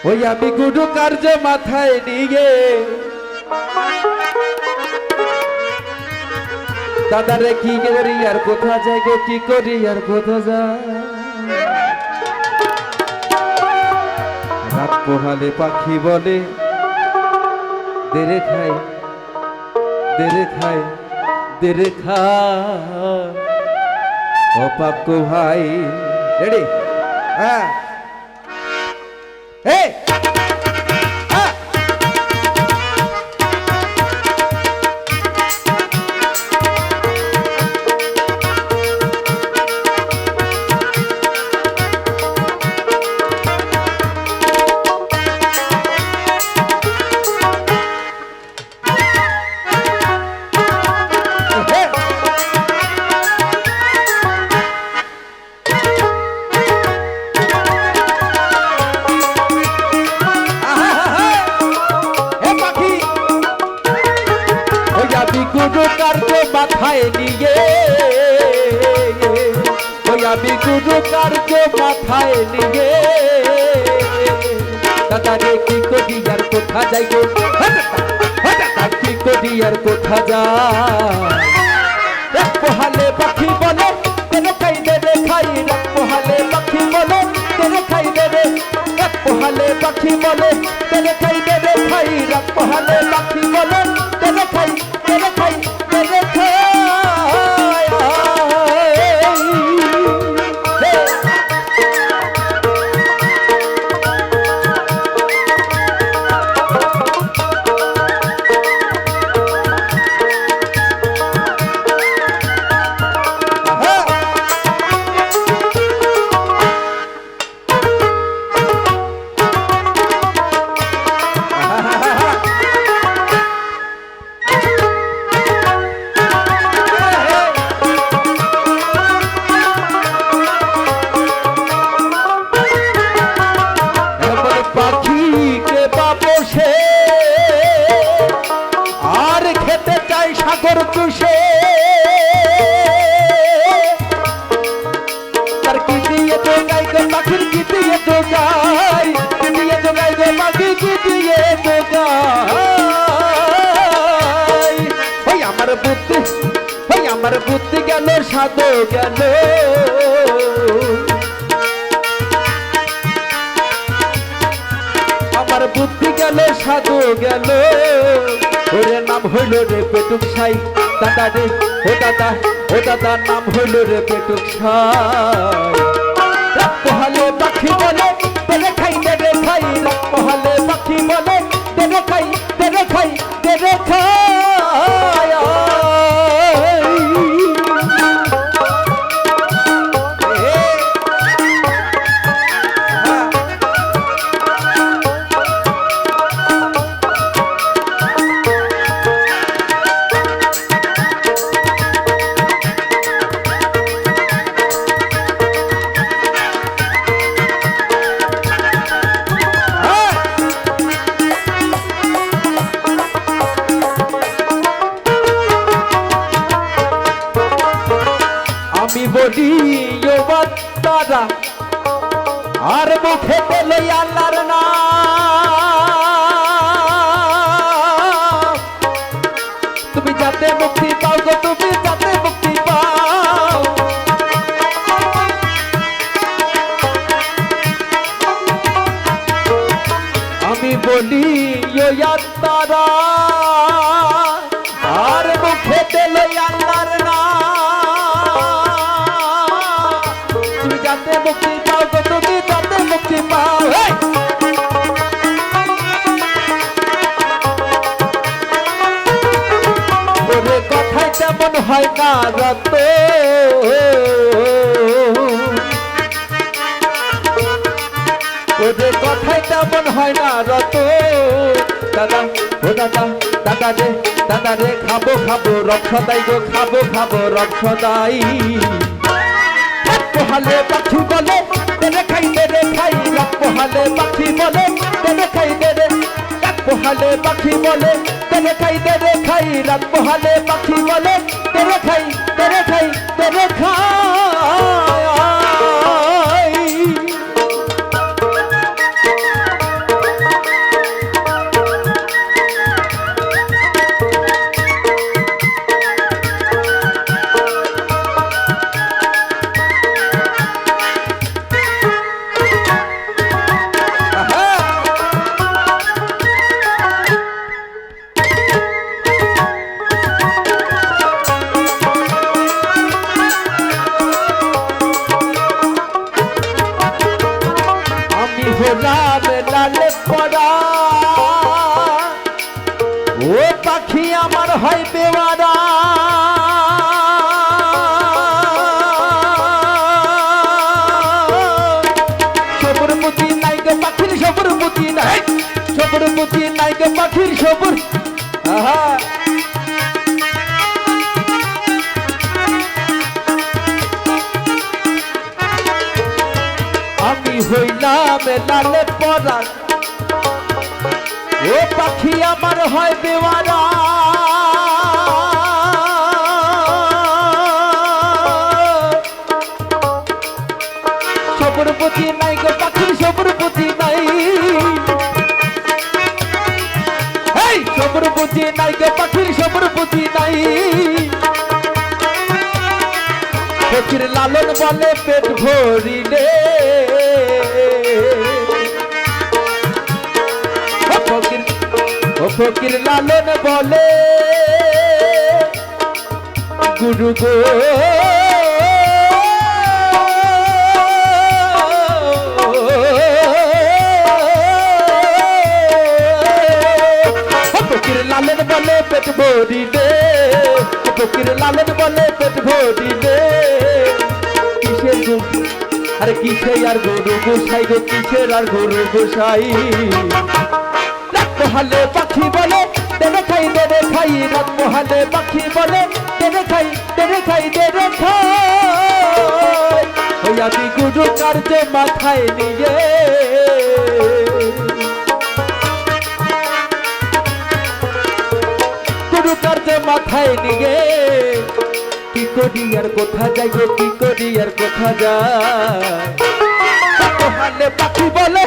ওই আমি গুরু কার্য মাথায় নিয়ে দাদারে কি করি আর কোথা যাই গো, কি করি আর কোথা যায়। রাত পোহালে পাখি বলে দেরে খায় দেরে খায় দেরে খায়। ও পাপ কো ভাই, রেডি? হ্যাঁ এই গুরু কার্য মাথায় নিয়ে, ওই আমি গুরু কার্য মাথায় নিয়ে দাদারে কি করি আর কোথা যাই গো, দাদা কি করি আর কোথা যায়। পোহালে পাখি বলে তেরে খাই দেরে খাই, পোহালে পাখি বলে তেরে খাই দেরে, পোহালে পাখি বলে তেরে খাই দেরে খাই, পোহালে পাখি বলে তেরে খাই তেরে খাই তেরে খাই। আর খেতে চাই সাগর চুষে, তার কি দিয়ে তো গাই গো পাখির কি দিয়ে তো গাই, কি দিয়ে তো গাই গো পাখি কি দিয়ে তো গাই। ওই আমার বুদ্ধি গেল সাধো গেল, আমার বুদ্ধি গেল সাধু গেল। ওরে নাম হইল রে পেটুক সাই, দাদা রে ও দাদা, ও দাদা নাম হইল রে পেটুক সাই। পোহালে পাখি বলে তেরে খাই তেরে খাই, পোহালে পাখি বলে তেরে খাই তেরে খাই তেরে খাই। আমি বলি ও বাচ্চারা আর মুখে পেলে আল্লাহর নাম, তুমি যাতে মুক্তি পাও গো, তুমি যাতে মুক্তি পাও। আমি বলি ও আত্মারা আর মুখে পেলে আল্লাহর নাম, যাতে মুক্তি পাও গো, তুমি যাতে মুক্তি পাও। ওরে কথাই তেমন হয় না রত, ওরে কথাই তেমন হয় না রত। দাদা ও দাদা, দাদা রে দাদা রে খাবো খাবো রক্ষদাই গো, খাবো খাবো রক্ষদাই। পোহালে পাখি বলে তেরে খাই তেরে খাই, পোহালে পাখি বলে তেরে খাই তেরে, পোহালে পাখি বলে তেরে খাই তেরে খাই, রাত পোহালে পাখি বলে তেরে খাই তেরে খাই তেরে খাই। হলাম লালে পড়া ও পাখি আমার হয় বেওয়ারা সবুরমতি নাই গো পাখির সবুরমতি নাই সবুরমতি নাই গো পাখির সবুর আহা আমি হইলাম লালে পড়া ও পাখি আমার হয় বেওয়ারা সবুরমতি নাই গো পাখির সবুরমতি নাই এই সবুরমতি নাই গো পাখির সবুরমতি নাই ফকির লালন বলে পেট ভরিলে ফকির লালন বলে গুরু গো ফকির লালন বলে পেট ভরিলে ফকির লালন বলে পেট ভরিলে কিসের গো আরে কিসে আর গরু গোসাই গো কিসের আর গরু গোসাই মহালে পাখি বলে দেরে খাই রাত মহালে পাখি বলে দেরে খাই ওই আমি গুরু কার্য মাথায় নিয়ে গুরু কার্য মাথায় নিয়ে কি করি আর কোথা যাই গো কি করি আর কোথা যায় মহালে পাখি বলে